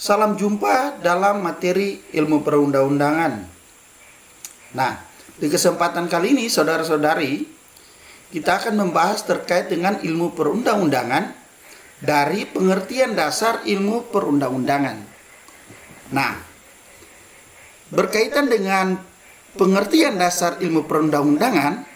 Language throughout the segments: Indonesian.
Salam jumpa dalam materi ilmu perundang-undangan. Nah, di kesempatan kali ini saudara-saudari, kita akan membahas terkait dengan ilmu perundang-undangan dari pengertian dasar ilmu perundang-undangan. Nah, berkaitan dengan pengertian dasar ilmu perundang-undangan,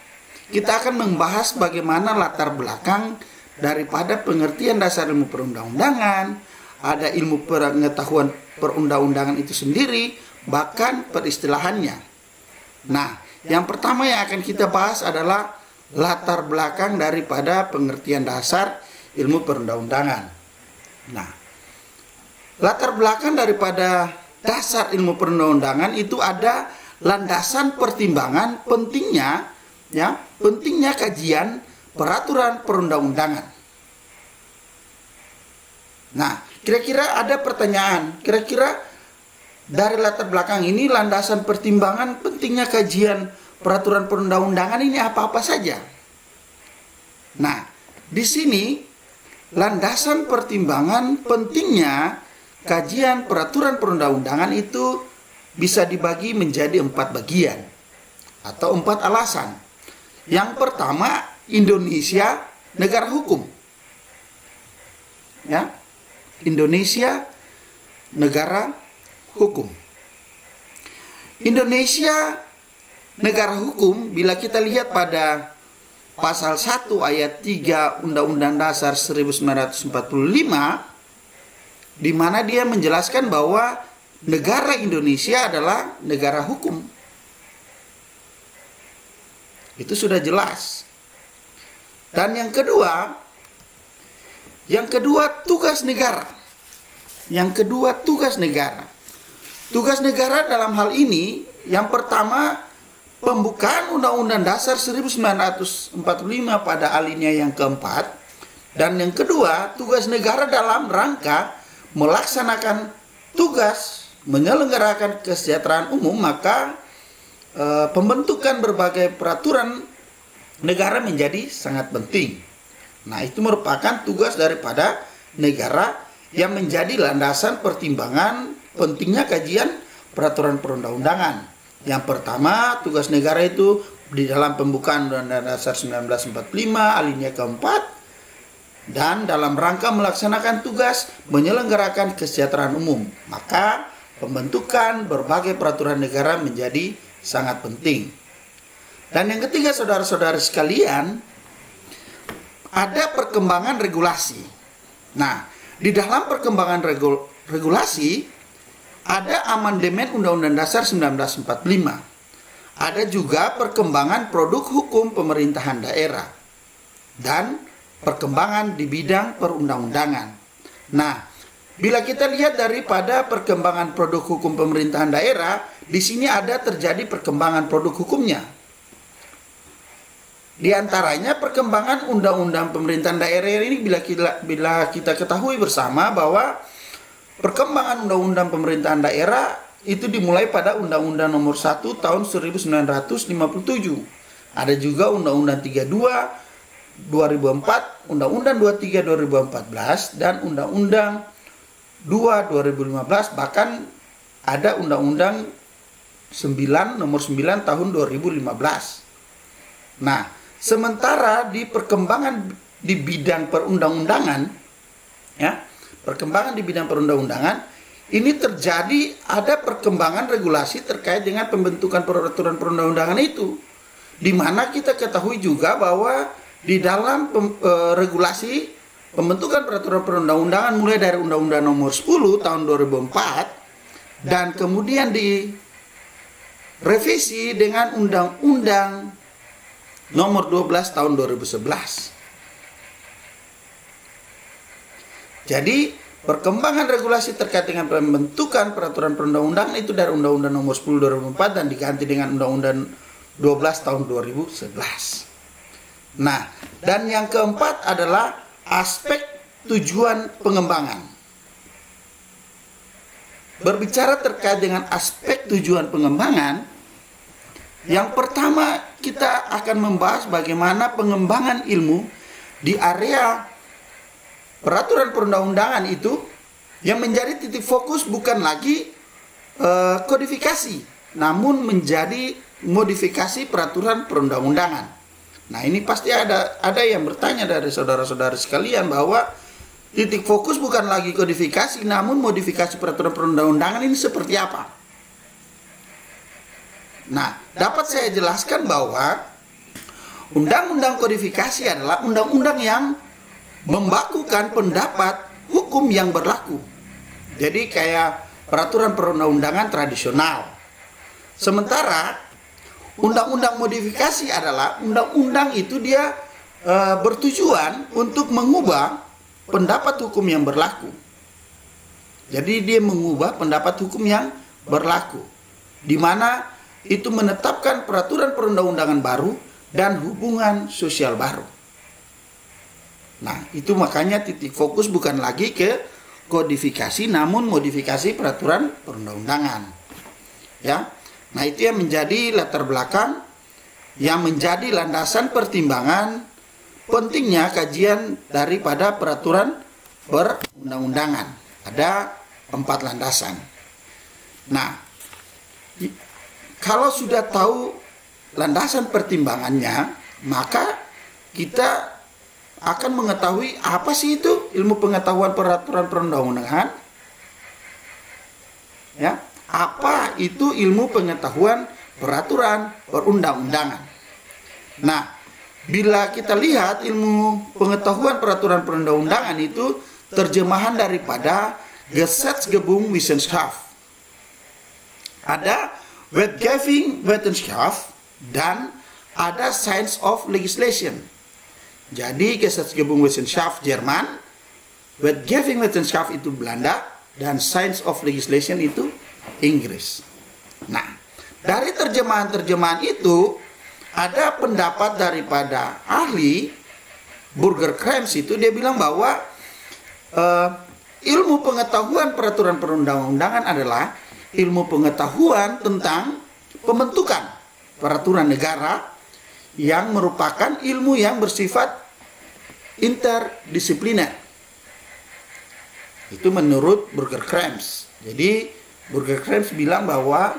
kita akan membahas bagaimana latar belakang daripada pengertian dasar ilmu perundang-undangan, ada ilmu pengetahuan perundang-undangan itu sendiri, bahkan peristilahannya. Nah, yang pertama yang akan kita bahas adalah latar belakang daripada pengertian dasar ilmu perundang-undangan. Nah, latar belakang daripada dasar ilmu perundang-undangan itu ada landasan pertimbangan pentingnya kajian peraturan perundang-undangan. Nah, kira-kira ada pertanyaan, kira-kira dari latar belakang ini landasan pertimbangan pentingnya kajian peraturan perundang-undangan ini apa-apa saja? Nah, di sini landasan pertimbangan pentingnya kajian peraturan perundang-undangan itu bisa dibagi menjadi 4 bagian atau 4 alasan. Yang pertama, Indonesia negara hukum. Ya. Indonesia negara hukum. Indonesia negara hukum, bila kita lihat pada pasal 1 ayat 3 Undang-Undang Dasar 1945, di mana dia menjelaskan bahwa negara Indonesia adalah negara hukum. Itu sudah jelas. Dan yang kedua tugas negara. Yang kedua tugas negara. Tugas negara dalam hal ini, yang pertama pembukaan Undang-Undang Dasar 1945 pada alinea yang keempat, dan yang kedua tugas negara dalam rangka melaksanakan tugas menyelenggarakan kesejahteraan umum, maka pembentukan berbagai peraturan negara menjadi sangat penting. Nah, itu merupakan tugas daripada negara yang menjadi landasan pertimbangan pentingnya kajian peraturan perundang-undangan. Yang pertama, tugas negara itu di dalam pembukaan Undang-Undang Dasar 1945 alinea keempat, dan dalam rangka melaksanakan tugas menyelenggarakan kesejahteraan umum, maka pembentukan berbagai peraturan negara menjadi sangat penting. Dan yang ketiga, saudara-saudara sekalian, ada perkembangan regulasi. Nah, di dalam perkembangan regulasi ada amandemen Undang-Undang Dasar 1945. Ada juga perkembangan produk hukum pemerintahan daerah dan perkembangan di bidang perundang-undangan. Nah, bila kita lihat daripada perkembangan produk hukum pemerintahan daerah, di sini ada terjadi perkembangan produk hukumnya. Di antaranya perkembangan undang-undang pemerintahan daerah ini bila kita ketahui bersama bahwa perkembangan undang-undang pemerintahan daerah itu dimulai pada Undang-Undang Nomor 1 Tahun 1957. Ada juga Undang-Undang 32 2004, Undang-Undang 23 2014 dan Undang-Undang 2 2015, bahkan ada Undang-Undang 9 Nomor 9 Tahun 2015. Nah, sementara di perkembangan di bidang perundang-undangan, perkembangan di bidang perundang-undangan ini terjadi ada perkembangan regulasi terkait dengan pembentukan peraturan perundang-undangan itu, di mana kita ketahui juga bahwa di dalam regulasi pembentukan peraturan perundang-undangan mulai dari Undang-Undang Nomor 10 Tahun 2004 dan kemudian direvisi dengan Undang-Undang Nomor 12 Tahun 2011. Jadi, perkembangan regulasi terkait dengan pembentukan peraturan perundang-undangan itu dari Undang-Undang Nomor 10 2004 dan diganti dengan Undang-Undang 12 Tahun 2011. Nah, dan yang keempat adalah aspek tujuan pengembangan. Berbicara terkait dengan aspek tujuan pengembangan, yang pertama kita akan membahas bagaimana pengembangan ilmu di area peraturan perundang-undangan itu Yang menjadi titik fokus bukan lagi kodifikasi, namun menjadi modifikasi peraturan perundang-undangan. Nah, ini pasti ada yang bertanya dari saudara-saudara sekalian bahwa titik fokus bukan lagi kodifikasi, namun modifikasi peraturan perundang-undangan ini seperti apa? Nah, dapat saya jelaskan bahwa undang-undang kodifikasi adalah undang-undang yang membakukan pendapat hukum yang berlaku. Jadi kayak peraturan perundang-undangan tradisional. Sementara undang-undang modifikasi adalah undang-undang itu dia bertujuan untuk mengubah pendapat hukum yang berlaku. Jadi dia mengubah pendapat hukum yang berlaku, di mana itu menetapkan peraturan perundang-undangan baru dan hubungan sosial baru. Nah, itu makanya titik fokus bukan lagi ke kodifikasi, namun modifikasi peraturan perundang-undangan. Ya, nah itu yang menjadi latar belakang, yang menjadi landasan pertimbangan pentingnya kajian daripada peraturan perundang-undangan. Ada 4 landasan. Nah, kalau sudah tahu landasan pertimbangannya, maka kita akan mengetahui apa sih itu ilmu pengetahuan peraturan perundang-undangan. Ya, apa itu ilmu pengetahuan peraturan perundang-undangan? Nah, bila kita lihat ilmu pengetahuan peraturan perundang-undangan itu terjemahan daripada Gesetzgebungswissenschaft. Ada Wetgeving-Wissenschaft dan ada Science of Legislation. Jadi Gesetzgebungswissenschaft Jerman, Wetgeving-Wissenschaft itu Belanda, dan Science of Legislation itu Inggris. Nah, dari terjemahan-terjemahan itu ada pendapat daripada ahli Burger Krams itu, dia bilang bahwa ilmu pengetahuan peraturan perundang-undangan adalah ilmu pengetahuan tentang pembentukan peraturan negara yang merupakan ilmu yang bersifat interdisipliner. Itu menurut Burger Krams. Jadi Burger Krams bilang bahwa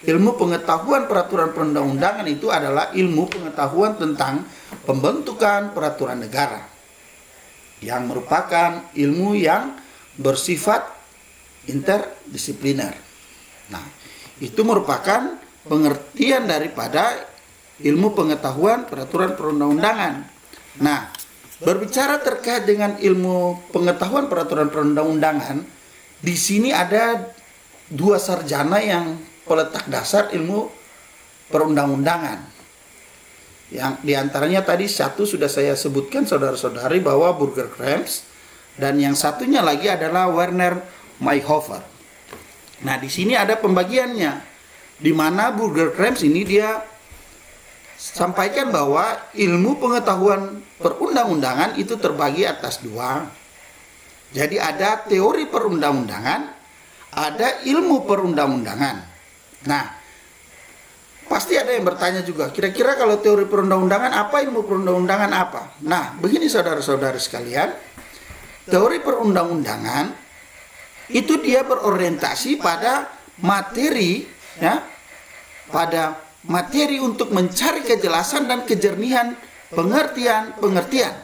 ilmu pengetahuan peraturan perundang-undangan itu adalah ilmu pengetahuan tentang pembentukan peraturan negara yang merupakan ilmu yang bersifat interdisipliner. Nah, itu merupakan pengertian daripada ilmu pengetahuan peraturan perundang-undangan. Nah, berbicara terkait dengan ilmu pengetahuan peraturan perundang-undangan, di sini ada 2 sarjana yang peletak dasar ilmu perundang-undangan. Yang diantaranya tadi satu sudah saya sebutkan saudara-saudari bahwa Burger Krams, dan yang satunya lagi adalah Werner Mayhofer. Nah, di sini ada pembagiannya, di mana Burger Krams ini dia sampaikan bahwa ilmu pengetahuan perundang-undangan itu terbagi atas 2. Jadi ada teori perundang-undangan, ada ilmu perundang-undangan. Nah, pasti ada yang bertanya juga, kira-kira kalau teori perundang-undangan apa, ilmu perundang-undangan apa? Nah, begini saudara-saudara sekalian, teori perundang-undangan itu dia berorientasi pada materi, ya, pada materi untuk mencari kejelasan dan kejernihan pengertian-pengertian.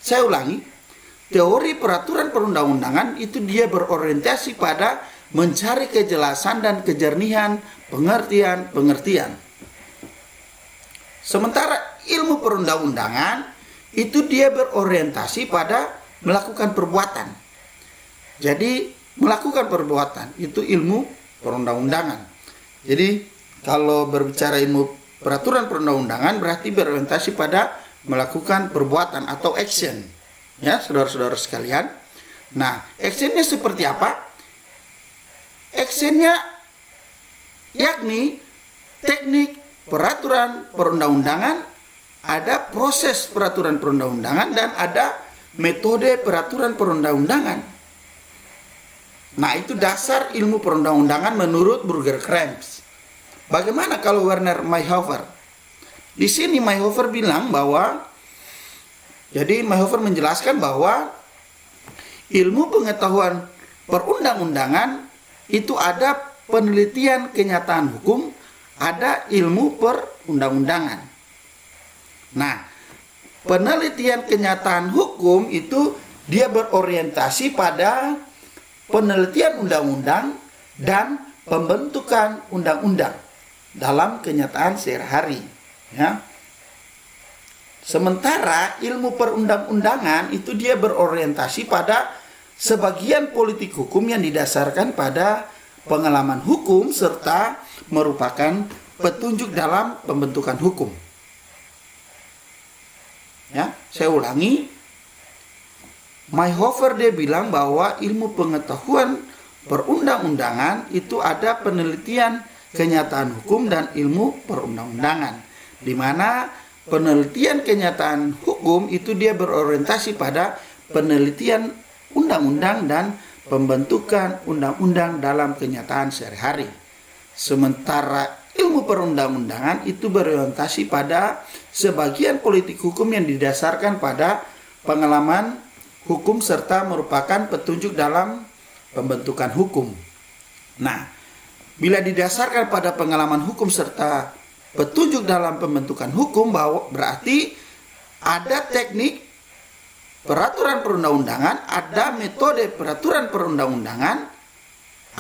Saya ulangi, teori peraturan perundang-undangan itu dia berorientasi pada mencari kejelasan dan kejernihan pengertian-pengertian. Sementara ilmu perundang-undangan itu dia berorientasi pada melakukan perbuatan. Jadi melakukan perbuatan itu ilmu perundang-undangan. Jadi kalau berbicara ilmu peraturan perundang-undangan berarti berorientasi pada melakukan perbuatan atau action. Ya, saudara-saudara sekalian. Nah, actionnya seperti apa? Actionnya yakni teknik peraturan perundang-undangan, ada proses peraturan perundang-undangan, dan ada metode peraturan perundang-undangan. Nah, itu dasar ilmu perundang-undangan menurut Burger Krams. Bagaimana kalau Werner Mayhofer? Di sini Mayhofer bilang bahwa, jadi Mayhofer menjelaskan bahwa ilmu pengetahuan perundang-undangan itu ada penelitian kenyataan hukum, ada ilmu perundang-undangan. Nah, penelitian kenyataan hukum itu dia berorientasi pada penelitian undang-undang dan pembentukan undang-undang dalam kenyataan sehari-hari, ya. Sementara ilmu perundang-undangan itu dia berorientasi pada sebagian politik hukum yang didasarkan pada pengalaman hukum serta merupakan petunjuk dalam pembentukan hukum. Ya, saya ulangi. Mayhofer dia bilang bahwa ilmu pengetahuan perundang-undangan itu ada penelitian kenyataan hukum dan ilmu perundang-undangan, di mana penelitian kenyataan hukum itu dia berorientasi pada penelitian undang-undang dan pembentukan undang-undang dalam kenyataan sehari-hari. Sementara ilmu perundang-undangan itu berorientasi pada sebagian politik hukum yang didasarkan pada pengalaman hukum serta merupakan petunjuk dalam pembentukan hukum. Nah, bila didasarkan pada pengalaman hukum serta petunjuk dalam pembentukan hukum, bahwa berarti ada teknik peraturan perundang-undangan, ada metode peraturan perundang-undangan,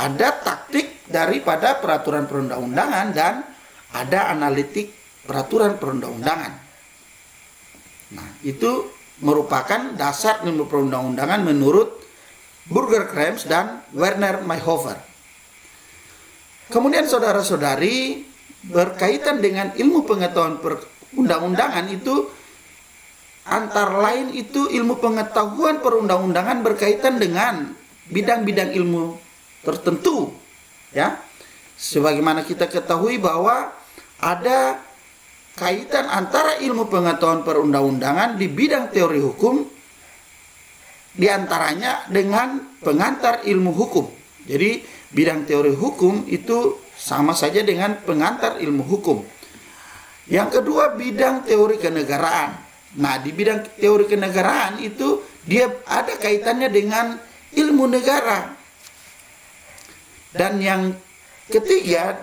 ada taktik daripada peraturan perundang-undangan, dan ada analitik peraturan perundang-undangan. Nah, itu merupakan dasar ilmu perundang-undangan menurut Burger Krams dan Werner Mayhofer. Kemudian saudara-saudari, berkaitan dengan ilmu pengetahuan perundang-undangan itu antara lain itu ilmu pengetahuan perundang-undangan berkaitan dengan bidang-bidang ilmu tertentu, ya. Sebagaimana kita ketahui bahwa ada kaitan antara ilmu pengetahuan perundang-undangan di bidang teori hukum, diantaranya dengan pengantar ilmu hukum. Jadi bidang teori hukum itu sama saja dengan pengantar ilmu hukum. Yang kedua, bidang teori kenegaraan. Nah, di bidang teori kenegaraan itu dia ada kaitannya dengan ilmu negara. Dan yang ketiga,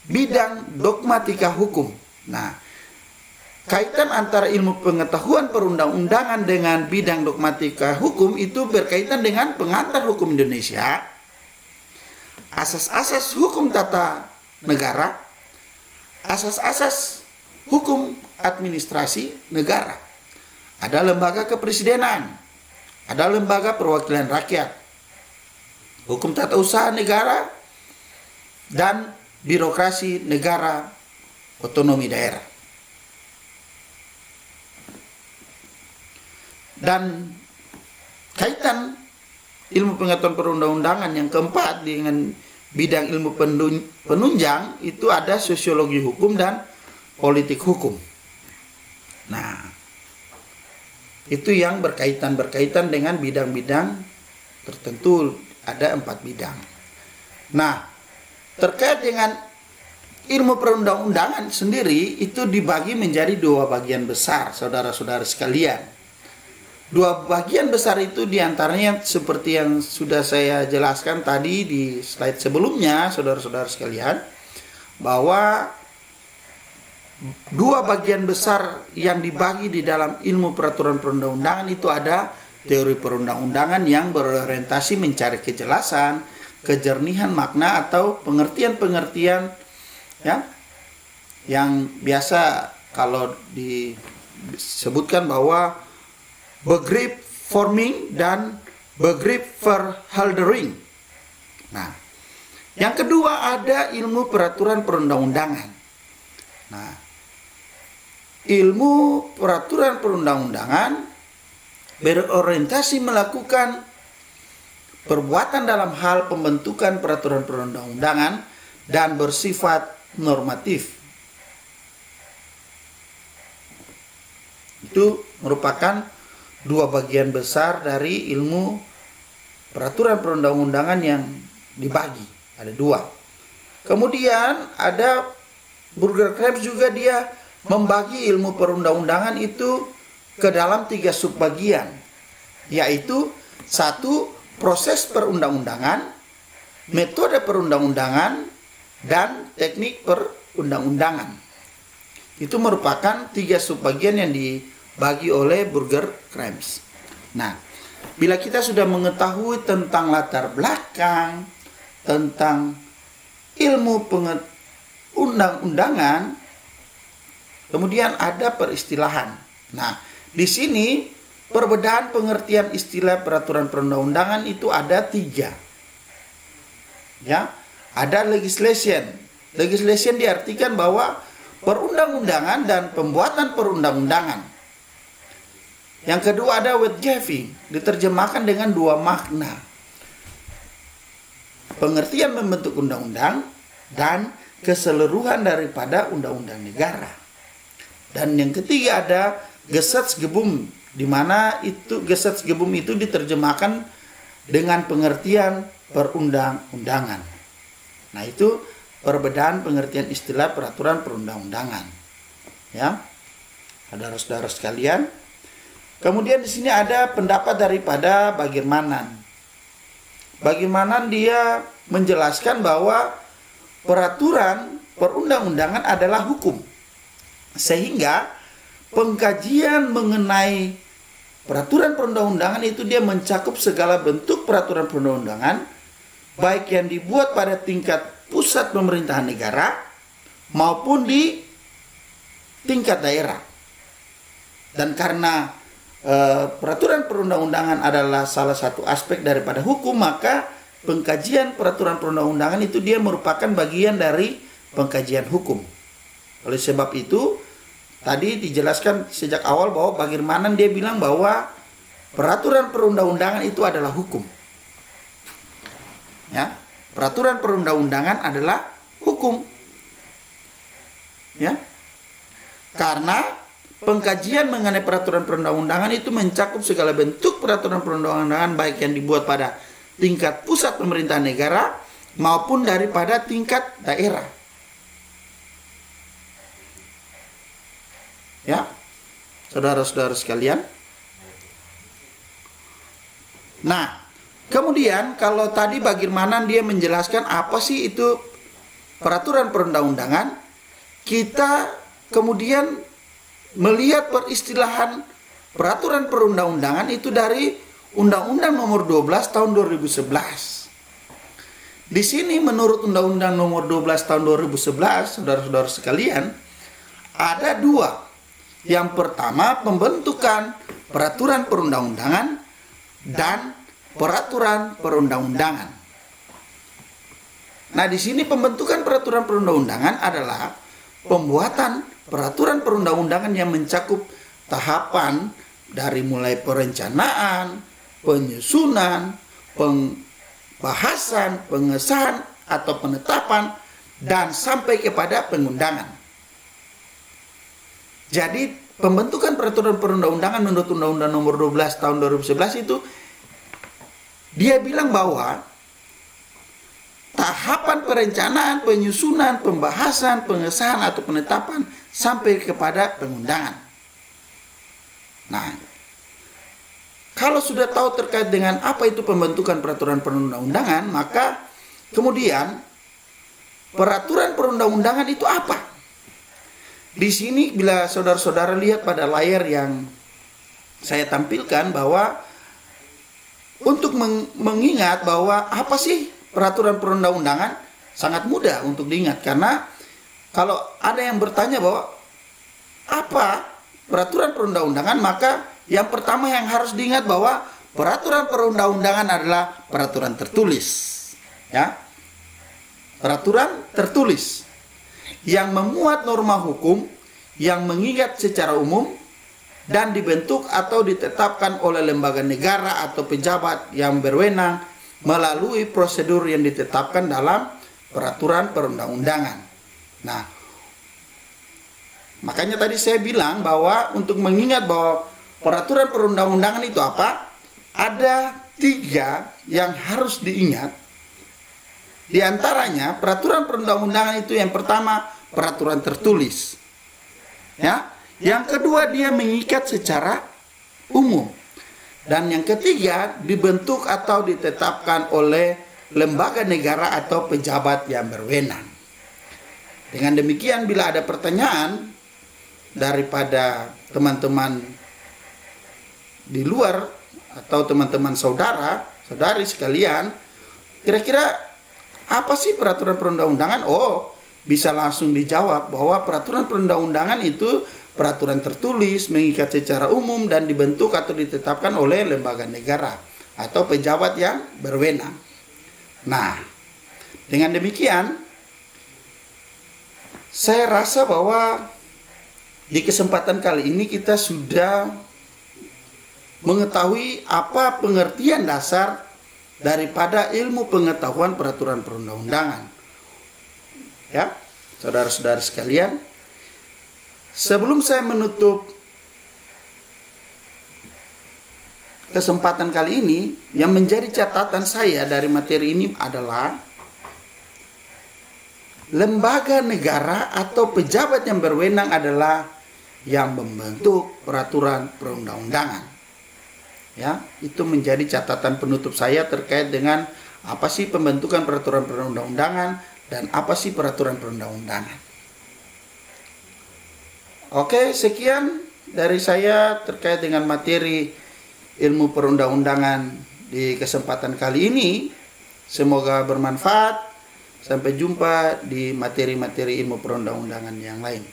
bidang dogmatika hukum. Nah, kaitan antara ilmu pengetahuan perundang-undangan dengan bidang dogmatika hukum itu berkaitan dengan pengantar hukum Indonesia, asas-asas hukum tata negara, asas-asas hukum administrasi negara. Ada lembaga kepresidenan, ada lembaga perwakilan rakyat, hukum tata usaha negara, dan birokrasi negara otonomi daerah. Dan kaitan ilmu pengetahuan perundang-undangan yang keempat dengan bidang ilmu penunjang itu ada sosiologi hukum dan politik hukum. Nah, itu yang berkaitan dengan bidang-bidang tertentu, ada 4 bidang. Nah, terkait dengan ilmu perundang-undangan sendiri itu dibagi menjadi 2 bagian besar, saudara-saudara sekalian. 2 bagian besar itu diantaranya seperti yang sudah saya jelaskan tadi di slide sebelumnya, saudara-saudara sekalian, bahwa 2 bagian besar yang dibagi di dalam ilmu peraturan perundang-undangan itu ada teori perundang-undangan yang berorientasi mencari kejelasan, kejernihan makna atau pengertian-pengertian, ya, yang biasa kalau disebutkan bahwa begrip forming dan begrip verheldering. Nah, yang kedua ada ilmu peraturan perundang-undangan. Nah, ilmu peraturan perundang-undangan berorientasi melakukan perbuatan dalam hal pembentukan peraturan perundang-undangan dan bersifat normatif. Itu merupakan 2 bagian besar dari ilmu peraturan perundang-undangan yang dibagi. Ada 2. Kemudian ada Burger Krams juga dia membagi ilmu perundang-undangan itu ke dalam 3 subbagian, yaitu 1 proses perundang-undangan, metode perundang-undangan, dan teknik perundang-undangan. Itu merupakan 3 subbagian yang dibagi oleh Burger Crimes. Nah, bila kita sudah mengetahui tentang latar belakang, tentang ilmu undang-undangan, kemudian ada peristilahan. Nah, di sini perbedaan pengertian istilah peraturan perundang-undangan itu ada 3. Ya, ada legislation. Legislation diartikan bahwa perundang-undangan dan pembuatan perundang-undangan. Yang kedua ada wetgeving, diterjemahkan dengan 2 makna. Pengertian membentuk undang-undang dan keseluruhan daripada undang-undang negara. Dan yang ketiga ada Gesetzgebung, di mana itu Gesetzgebung itu diterjemahkan dengan pengertian perundang-undangan. Nah, itu perbedaan pengertian istilah peraturan perundang-undangan. Ya. Saudara-saudara sekalian. Kemudian di sini ada pendapat daripada Bagirmanan. Bagirmanan dia menjelaskan bahwa peraturan perundang-undangan adalah hukum. Sehingga pengkajian mengenai peraturan perundang-undangan itu dia mencakup segala bentuk peraturan perundang-undangan, baik yang dibuat pada tingkat pusat pemerintahan negara maupun di tingkat daerah. Dan karena peraturan perundang-undangan adalah salah satu aspek daripada hukum, maka pengkajian peraturan perundang-undangan itu dia merupakan bagian dari pengkajian hukum. Oleh sebab itu, tadi dijelaskan sejak awal bahwa bagaimana dia bilang bahwa peraturan perundang-undangan itu adalah hukum. Ya, peraturan perundang-undangan adalah hukum. Ya. Karena pengkajian mengenai peraturan perundang-undangan itu mencakup segala bentuk peraturan perundang-undangan baik yang dibuat pada tingkat pusat pemerintahan negara maupun daripada tingkat daerah. Ya. Saudara-saudara sekalian. Nah, kemudian kalau tadi bagaimana dia menjelaskan apa sih itu peraturan perundang-undangan, kita kemudian melihat peristilahan peraturan perundang-undangan itu dari Undang-Undang Nomor 12 Tahun 2011. Di sini menurut Undang-Undang Nomor 12 Tahun 2011, saudara-saudara sekalian, ada 2. Yang pertama, pembentukan peraturan perundang-undangan dan peraturan perundang-undangan. Nah, di sini pembentukan peraturan perundang-undangan adalah pembuatan peraturan perundang-undangan yang mencakup tahapan dari mulai perencanaan, penyusunan, pembahasan, pengesahan atau penetapan dan sampai kepada pengundangan. Jadi, pembentukan peraturan perundang-undangan menurut Undang-Undang Nomor 12 Tahun 2011 itu dia bilang bahwa tahapan perencanaan, penyusunan, pembahasan, pengesahan atau penetapan sampai kepada pengundangan. Nah, kalau sudah tahu terkait dengan apa itu pembentukan peraturan perundang-undangan, maka kemudian peraturan perundang-undangan itu apa? Di sini bila saudara-saudara lihat pada layar yang saya tampilkan bahwa untuk mengingat bahwa apa sih peraturan perundang-undangan sangat mudah untuk diingat, karena kalau ada yang bertanya bahwa apa peraturan perundang-undangan, maka yang pertama yang harus diingat bahwa peraturan perundang-undangan adalah peraturan tertulis, ya, peraturan tertulis yang memuat norma hukum yang mengikat secara umum dan dibentuk atau ditetapkan oleh lembaga negara atau pejabat yang berwenang melalui prosedur yang ditetapkan dalam peraturan perundang-undangan. Nah, makanya tadi saya bilang bahwa untuk mengingat bahwa peraturan perundang-undangan itu apa? Ada 3 yang harus diingat. Di antaranya peraturan perundang-undangan itu yang pertama peraturan tertulis. Ya. Yang kedua dia mengikat secara umum. Dan yang ketiga, dibentuk atau ditetapkan oleh lembaga negara atau pejabat yang berwenang. Dengan demikian, bila ada pertanyaan daripada teman-teman di luar atau teman-teman saudari sekalian, kira-kira apa sih peraturan perundang-undangan? Oh, bisa langsung dijawab bahwa peraturan perundang-undangan itu peraturan tertulis, mengikat secara umum, dan dibentuk atau ditetapkan oleh lembaga negara atau pejabat yang berwenang. Nah, dengan demikian, saya rasa bahwa di kesempatan kali ini kita sudah mengetahui apa pengertian dasar daripada ilmu pengetahuan peraturan perundang-undangan. Ya, saudara-saudara sekalian, sebelum saya menutup kesempatan kali ini, yang menjadi catatan saya dari materi ini adalah lembaga negara atau pejabat yang berwenang adalah yang membentuk peraturan perundang-undangan. Ya, itu menjadi catatan penutup saya terkait dengan apa sih pembentukan peraturan perundang-undangan dan apa sih peraturan perundang-undangan. Oke, sekian dari saya terkait dengan materi ilmu perundang-undangan di kesempatan kali ini. Semoga bermanfaat. Sampai jumpa di materi-materi ilmu perundang-undangan yang lain.